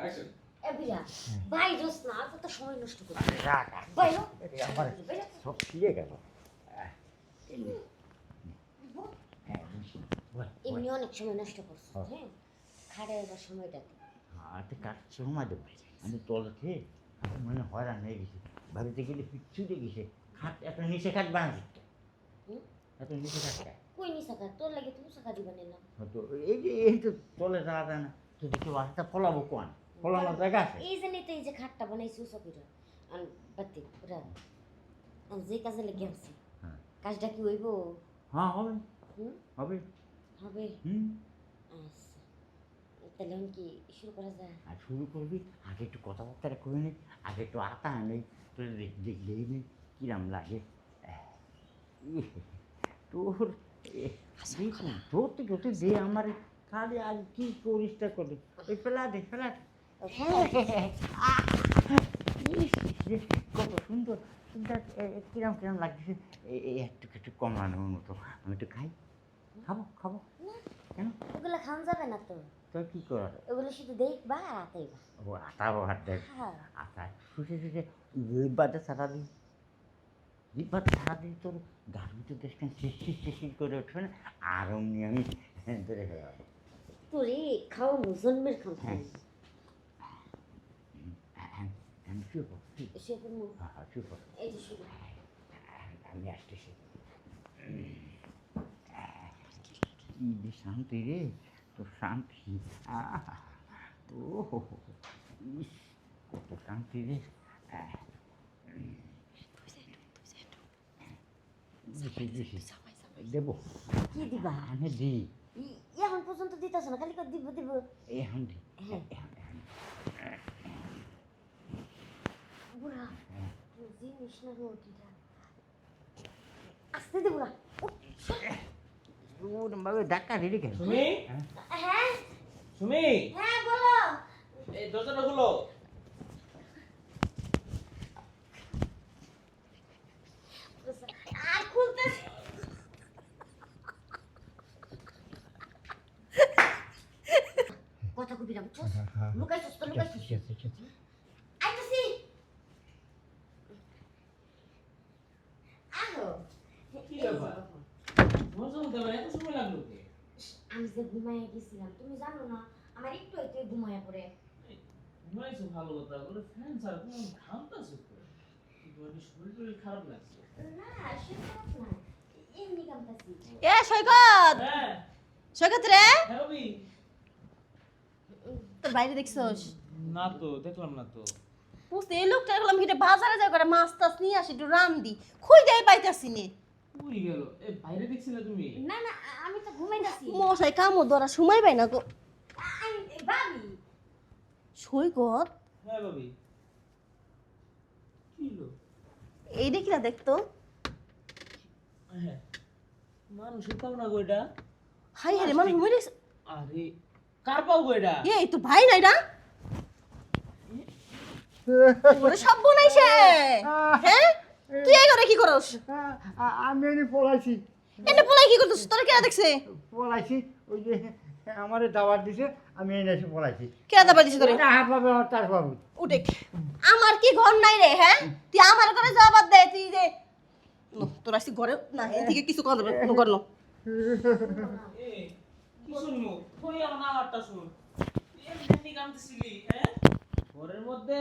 Action. এবিরা ভাই দোস না আর কত সময় নষ্ট করছিস রাখ বাইরো আমার সব ছিঁড়ে গেল এমনি অনেক সময় নষ্ট করছিস হ্যাঁ খাড়ে এবার সময়টা হাতে কাটছে সময় দেবো আমি তলতে মানে হয়রান হয়ে গেছি বাড়িতে গেলে ছুটে গেছে খাট এত নিচে খাট বানাচ্ছি এত নিচে খাটটা কই নি সাকা তোর লাগে তুমি সাকা দিবা না তো এই তো তলে যাওয়া যায় না তো দেখি বাসটা ফলাবো কোন ফলানোর জায়গা আছে এই যে নিতে এই যে খাটটা বানাইছি সবিরা আর বাতি পুরা যে কাজে লেগে আছে হ্যাঁ কাজটা কি হইব হ্যাঁ হবে হুম হবে হবে হুম আচ্ছা তাহলে এখন কি শুরু করা যায় আর শুরু করবি আগে একটু কথাবার্তা করে নি আগে একটু আটা আনে তোর দেখলেই নেই কিরাম লাগে তোর তোর থেকে তুই দে আমার খালি আর কি করিসটা করবি ওই ফেলা দে কত সুন্দর কিরাম কিরাম লাগছে এই একটু কমানোর মতো আমি একটু খাই খাবো কেন ওগুলা খাওয়া যাবে না তো তোর কী করার ওগুলো শুধু দেখবা আর আতাইবা ও আটা ভাত দেখ হ্যাঁ আটা শুষে লিপবাতে ছাড়া দিই লিপবাতে ছাড়া দিই তোর গাড়ি তো দেখছেন শিশির করে উঠবে না আর অমনি আমি ধরে ফেলাবো তোরে খাওয়ানো জন্মের খাওয়া আমি শুভ সে করবো হ্যাঁ শুভ এই যে শুরু আমি আসতেছি কি শান্তি রে তো শান্তি তো ইস কত শান্তি রে দেবো কি দিবা আমি দিই এখন পর্যন্ত দিতেছ না খালি দিব দিব এখন দিই বুড়া জিনিস না রোটিটা আসতে দেবো না ভাবে ধাক্কা দিলি কেন সুমি হ্যাঁ সুমি হ্যাঁ বলো এই দরজাটা খুলো। আর খুলতে কথা কবি না বুঝছো লুকাইছস তো লুকাইছস আইতাছি আহো কি ব্যাপার? দরজা খুলতে আবার এত সময় লাগলো কি? আমি যে ঘুমাইয়া গেছিলাম তুমি জানো না আমার একটু একটু ঘুমাইয়া পড়ে ঘুমাইছো ভালো কথা, ওরে ফ্যান ছাড়া তুমি ঘামতাছো তো। তোমার কি শরীর টরীর খারাপ লাগছে? না সেটা না এমনি কামতাছি এ সৈকত হ্যাঁ সৈকত রে হ্যাঁ ভাবি। তোর বাইরে দেখছস না তো দেখলাম না তো। বুঝতে এই লোকটা বললাম হিটে বাজারে যাই করে মাছ টাছ নিয়ে আসি একটু রাম দি খুঁই দেয় পাইতাছি নে কই গেল? এ বাইরে দেখছিলে তুমি? না না আমি তো ঘুমাইতাছি মশাই কামড় ধরা সময় পাই না গো ভাবি সৈকত হ্যাঁ ভাবি। কি হলো? এই দেখি না দেখতো হ্যাঁ মানুষের পাও না গো এটা। হাই হাই রে মানুষ মরে গেছে। আরে কার পাও গো এটা? এই তোর ভাই নাই না ওরে সব বনাইছে হ্যাঁ তুই এই করে কি করস আমি এনে পড়াইছি এনে পলাই কি করছিস তোর কে দেখছে পড়াইছি ওই যে আমারে দাওয়াত দিছে আমি এনে এসে পড়াইছি কে দাবা দিছে তোরে হাত পাবে আমার তার পাবে উঠে আমার কি ঘর নাই রে হ্যাঁ তুই আমার ঘরে যাবার দে তুই যে তোর আসি ঘরে না এদিকে কিছু কথা বলবে কর না এ কি শুনমু? কই আমার নামারটা শুন। এমনি কামতেছিলি হ্যাঁ? ঘরের মধ্যে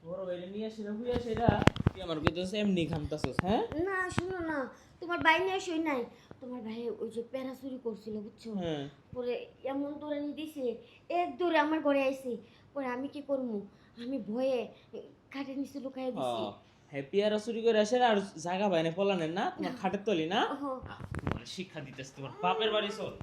বড় বাইরে নিয়ে আসে না হুইয়া সেটা তুই আমার কইতেছিস এমনি কামতাছস হ্যাঁ? না শুনো না তোমার ভাই নিয়ে সই নাই তোমার ভাই ওই যে প্যারা চুরি করছিল বুঝছো হ্যাঁ। পরে এমন দৌড়ানি দিছে এক দৌড়ে আমার ঘরে আইছে পরে আমি কি করবো আমি ভয়ে কাঠের নিচে লুকাই দিছি হ্যাপি আর চুরি করে আসে আর জায়গা বাইনে পলানের না তোমার খাটের তলি না? ওহো। তোমার শিক্ষা দিতেছ তোমার বাপের বাড়ি চল।